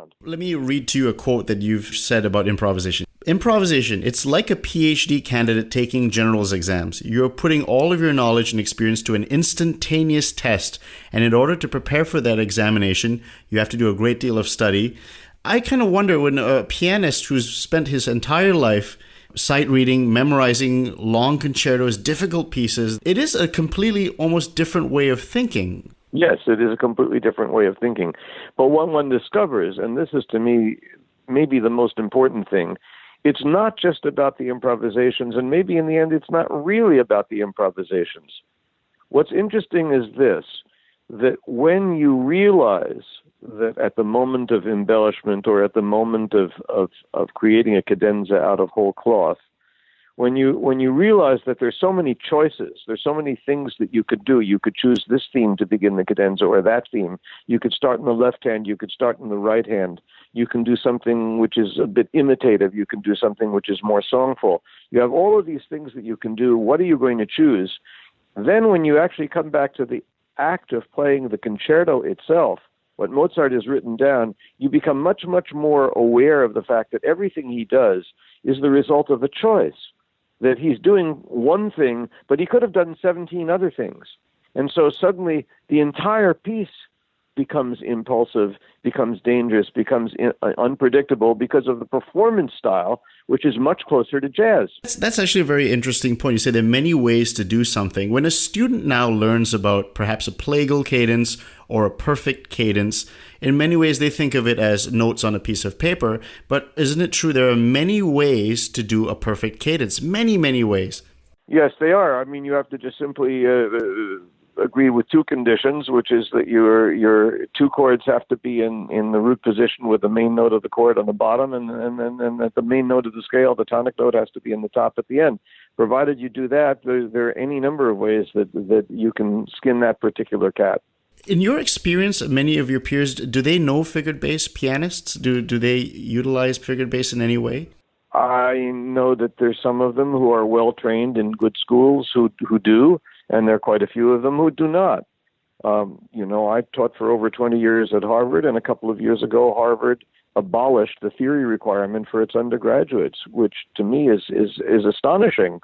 sound. Let me read to you a quote that you've said about improvisation. Improvisation, it's like a PhD candidate taking general's exams. You're putting all of your knowledge and experience to an instantaneous test, and in order to prepare for that examination, you have to do a great deal of study. I kind of wonder, when a pianist who's spent his entire life sight reading, memorizing long concertos, difficult pieces, it is a completely almost different way of thinking. Yes, it is a completely different way of thinking. But what one discovers, and this is to me maybe the most important thing, it's not just about the improvisations, and maybe in the end it's not really about the improvisations. What's interesting is this, that when you realize that at the moment of embellishment or at the moment of creating a cadenza out of whole cloth, when you realize that there's so many choices, there's so many things that you could do. You could choose this theme to begin the cadenza or that theme. You could start in the left hand. You could start in the right hand. You can do something which is a bit imitative. You can do something which is more songful. You have all of these things that you can do. What are you going to choose? Then when you actually come back to the act of playing the concerto itself, what Mozart has written down, you become much, much more aware of the fact that everything he does is the result of a choice. That he's doing one thing, but he could have done 17 other things. And so suddenly the entire piece becomes impulsive, becomes dangerous, becomes unpredictable because of the performance style, which is much closer to jazz. That's actually a very interesting point. You say there are many ways to do something. When a student now learns about perhaps a plagal cadence or a perfect cadence, in many ways they think of it as notes on a piece of paper, but isn't it true there are many ways to do a perfect cadence? Many, many ways. Yes, they are. I mean, you have to just simply agree with two conditions, which is that your two chords have to be in the root position with the main note of the chord on the bottom, and that the main note of the scale, the tonic note, has to be in the top at the end. Provided you do that, there are any number of ways that you can skin that particular cat. In your experience, many of your peers, do they know figured bass pianists? Do they utilize figured bass in any way? I know that there's some of them who are well trained in good schools who do, and there are quite a few of them who do not. I taught for over 20 years at Harvard, and a couple of years ago, Harvard abolished the theory requirement for its undergraduates, which to me is astonishing.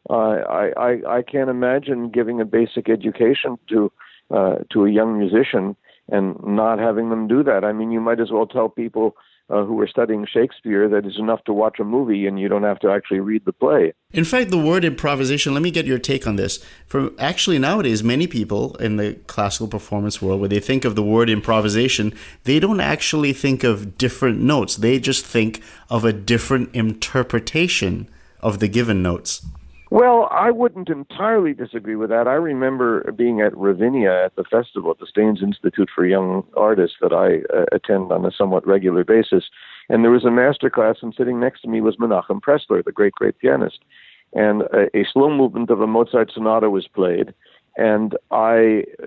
I can't imagine giving a basic education to a young musician and not having them do that. I mean, you might as well tell people who are studying Shakespeare that it's enough to watch a movie and you don't have to actually read the play. In fact, the word improvisation, let me get your take on this. For actually nowadays, many people in the classical performance world, when they think of the word improvisation, they don't actually think of different notes. They just think of a different interpretation of the given notes. Well, I wouldn't entirely disagree with that. I remember being at Ravinia at the festival at the Staines Institute for Young Artists that I attend on a somewhat regular basis. And there was a master class, and sitting next to me was Menachem Pressler, the great, great pianist. And a slow movement of a Mozart Sonata was played. And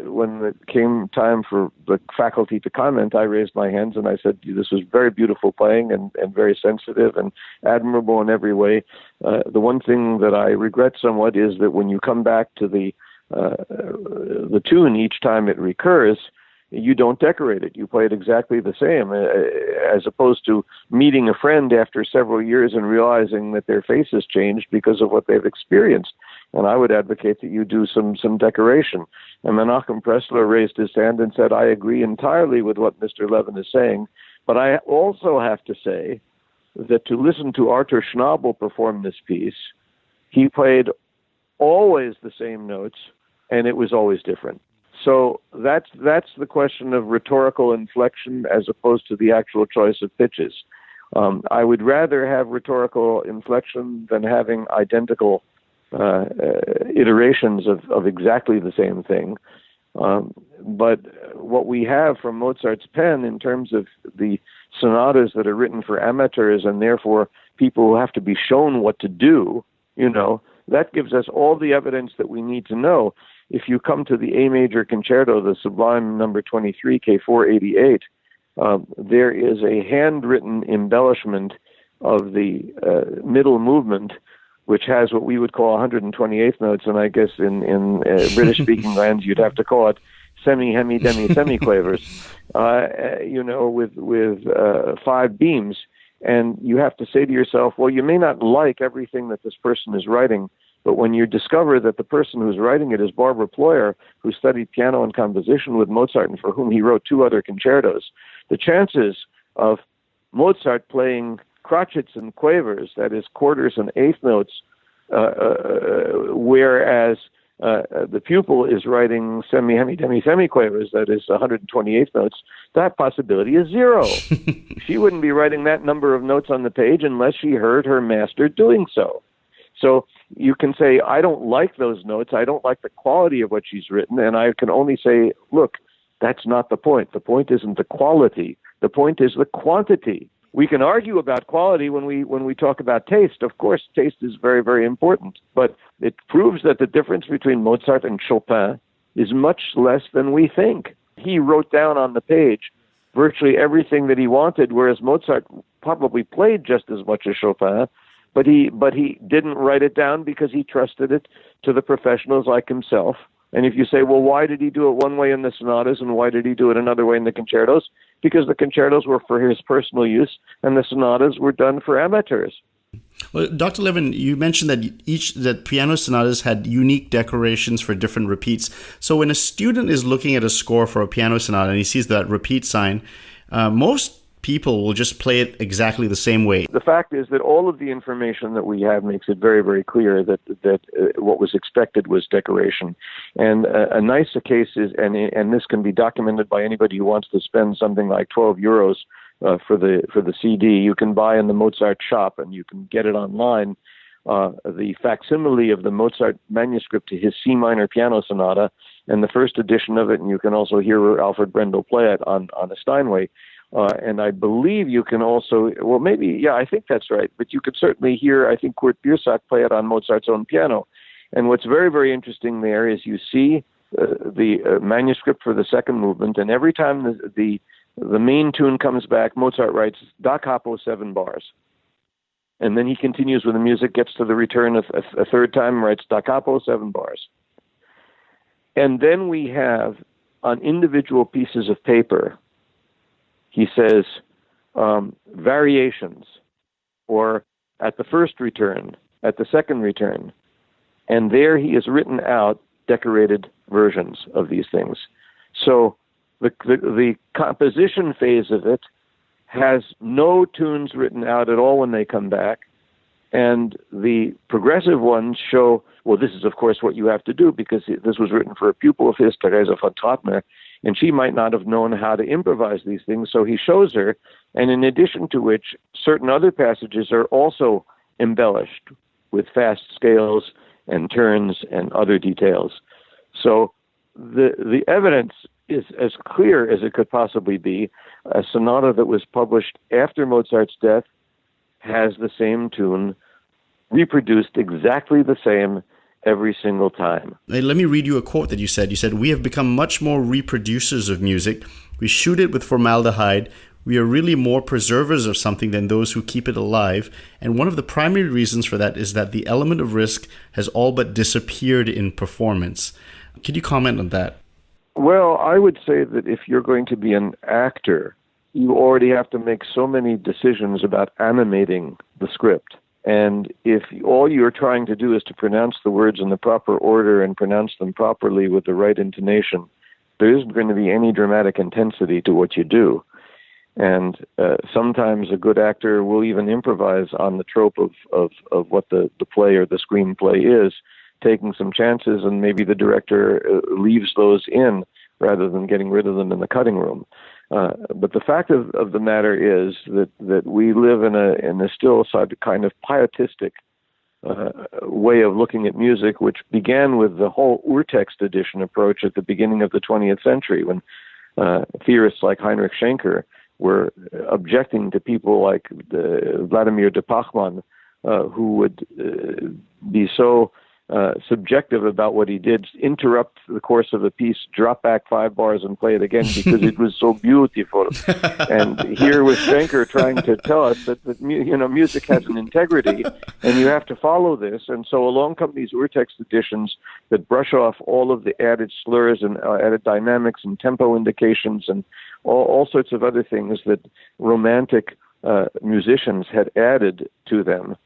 when it came time for the faculty to comment, I raised my hands and I said, this was very beautiful playing and very sensitive and admirable in every way. The one thing that I regret somewhat is that when you come back to the tune each time it recurs, you don't decorate it. You play it exactly the same, as opposed to meeting a friend after several years and realizing that their face has changed because of what they've experienced. And I would advocate that you do some decoration. And Menachem Pressler raised his hand and said, I agree entirely with what Mr. Levin is saying, but I also have to say that to listen to Arthur Schnabel perform this piece, he played always the same notes, and it was always different. So that's the question of rhetorical inflection as opposed to the actual choice of pitches. I would rather have rhetorical inflection than having identical iterations of exactly the same thing. But what we have from Mozart's pen in terms of the sonatas that are written for amateurs and therefore people who have to be shown what to do, that gives us all the evidence that we need to know. If you come to the A major concerto, the Sublime number 23, K488, there is a handwritten embellishment of the middle movement, which has what we would call 128th notes, and I guess in British-speaking lands you'd have to call it semi, hemi, demi, semiquavers, with 5 beams. And you have to say to yourself, well, you may not like everything that this person is writing, but when you discover that the person who's writing it is Barbara Ployer, who studied piano and composition with Mozart and for whom he wrote 2 other concertos, the chances of Mozart playing crotchets and quavers, that is quarters and eighth notes, whereas the pupil is writing semi, hemi, demi, semiquavers, that is 128th notes, that possibility is 0. She wouldn't be writing that number of notes on the page unless she heard her master doing so. So you can say, I don't like those notes, I don't like the quality of what she's written, and I can only say, look, that's not the point. The point isn't the quality. The point is the quantity. We can argue about quality when we talk about taste. Of course, taste is very, very important. But it proves that the difference between Mozart and Chopin is much less than we think. He wrote down on the page virtually everything that he wanted, whereas Mozart probably played just as much as Chopin, but he didn't write it down because he trusted it to the professionals like himself. And if you say, well, why did he do it one way in the sonatas and why did he do it another way in the concertos? Because the concertos were for his personal use and the sonatas were done for amateurs. Well, Dr. Levin, you mentioned that piano sonatas had unique decorations for different repeats. So when a student is looking at a score for a piano sonata and he sees that repeat sign, most people will just play it exactly the same way. The fact is that all of the information that we have makes it very, very clear that what was expected was decoration. And a nice case is, and this can be documented by anybody who wants to spend something like 12 euros for the CD. You can buy in the Mozart shop, and you can get it online. The facsimile of the Mozart manuscript to his C minor piano sonata, and the first edition of it, and you can also hear Alfred Brendel play it on a Steinway. And I believe you can also, well, maybe, yeah, I think that's right. But you could certainly hear, I think, Kurt Biersack play it on Mozart's own piano. And what's very, very interesting there is you see the manuscript for the second movement, and every time the main tune comes back, Mozart writes da capo 7 bars. And then he continues with the music, gets to the return a third time, writes da capo 7 bars. And then we have, on individual pieces of paper, he says variations, or at the first return, at the second return. And there he has written out decorated versions of these things. So the composition phase of it has no tunes written out at all when they come back. And the progressive ones show, well, this is, of course, what you have to do because this was written for a pupil of his, Theresa von Trautner, and she might not have known how to improvise these things, so he shows her, and in addition to which, certain other passages are also embellished with fast scales and turns and other details. So the evidence is as clear as it could possibly be. A sonata that was published after Mozart's death has the same tune, reproduced exactly the same every single time. Let me read you a quote that you said. You said, "We have become much more reproducers of music. We shoot it with formaldehyde. We are really more preservers of something than those who keep it alive. And one of the primary reasons for that is that the element of risk has all but disappeared in performance." Could you comment on that? Well, I would say that if you're going to be an actor, you already have to make so many decisions about animating the script. And if all you're trying to do is to pronounce the words in the proper order and pronounce them properly with the right intonation, there isn't going to be any dramatic intensity to what you do. And sometimes a good actor will even improvise on the trope of what the play or the screenplay is, taking some chances, and maybe the director leaves those in rather than getting rid of them in the cutting room. But the fact of the matter is that we live in a still kind of pietistic way of looking at music, which began with the whole urtext edition approach at the beginning of the 20th century, when theorists like Heinrich Schenker were objecting to people like Vladimir de Pachmann, who would be so subjective about what he did, interrupt the course of a piece, drop back 5 bars and play it again because it was so beautiful. And here was Schenker trying to tell us that music has an integrity and you have to follow this. And so along come these urtext editions that brush off all of the added slurs and added dynamics and tempo indications and all sorts of other things that romantic musicians had added to them.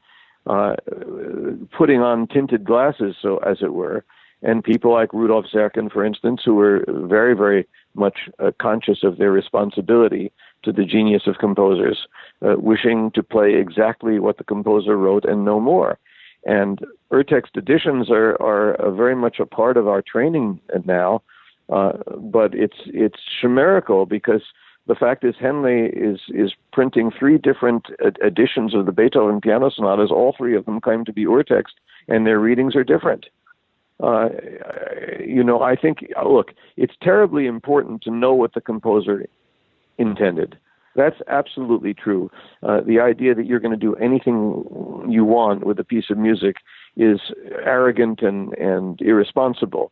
Putting on tinted glasses, so as it were, and people like Rudolf Serkin, for instance, who were very, very much conscious of their responsibility to the genius of composers, wishing to play exactly what the composer wrote and no more. And urtext editions are very much a part of our training now, but it's chimerical because the fact is, Henley is printing 3 different editions of the Beethoven piano sonatas. All 3 of them claim to be urtext, and their readings are different. I think, look, it's terribly important to know what the composer intended. That's absolutely true. The idea that you're going to do anything you want with a piece of music is arrogant and irresponsible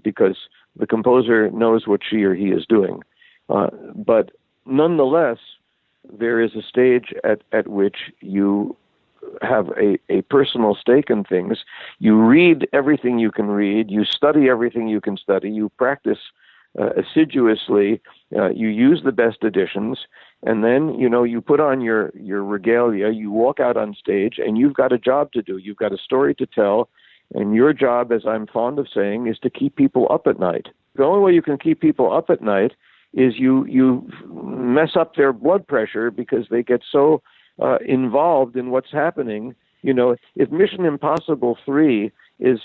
because the composer knows what she or he is doing. But nonetheless, there is a stage at which you have a personal stake in things. You read everything you can read. You study everything you can study. You practice assiduously. You use the best editions. And then, you put on your regalia. You walk out on stage, and you've got a job to do. You've got a story to tell. And your job, as I'm fond of saying, is to keep people up at night. The only way you can keep people up at night is you mess up their blood pressure because they get so involved in what's happening. If Mission Impossible 3 is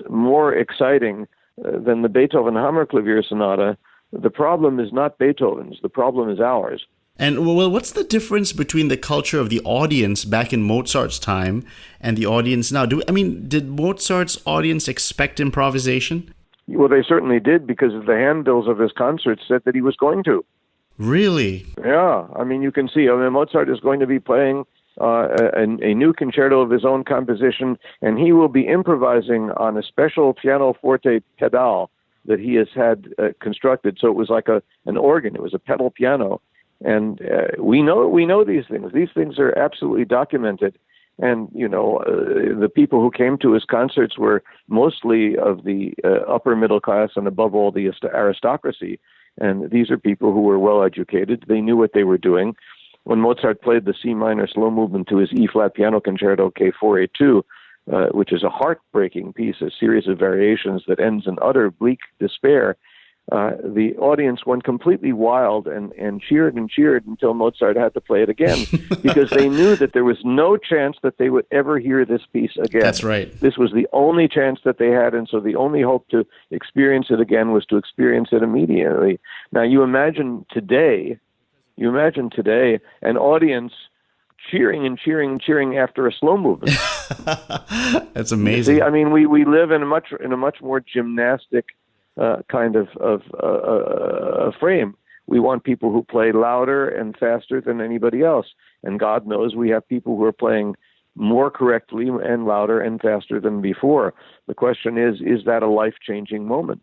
more exciting than the Beethoven Hammerklavier Sonata, the problem is not Beethoven's, the problem is ours. And what's the difference between the culture of the audience back in Mozart's time and the audience now? Did Mozart's audience expect improvisation? Well, they certainly did because the handbills of his concerts said that he was going to. Really? Yeah. You can see, Mozart is going to be playing a new concerto of his own composition, and he will be improvising on a special pianoforte pedal that he has had constructed. So it was like an organ. It was a pedal piano. And we know these things. These things are absolutely documented. And, the people who came to his concerts were mostly of the upper middle class and above all the aristocracy. And these are people who were well educated. They knew what they were doing. When Mozart played the C minor slow movement to his E-flat piano concerto K482, which is a heartbreaking piece, a series of variations that ends in utter bleak despair, the audience went completely wild and cheered until Mozart had to play it again because they knew that there was no chance that they would ever hear this piece again. That's right. This was the only chance that they had, and so the only hope to experience it again was to experience it immediately. Now, you imagine today an audience cheering after a slow movement. That's amazing. See, we live in a much more gymnastic kind of frame. We want people who play louder and faster than anybody else. And God knows we have people who are playing more correctly and louder and faster than before. The question is that a life-changing moment?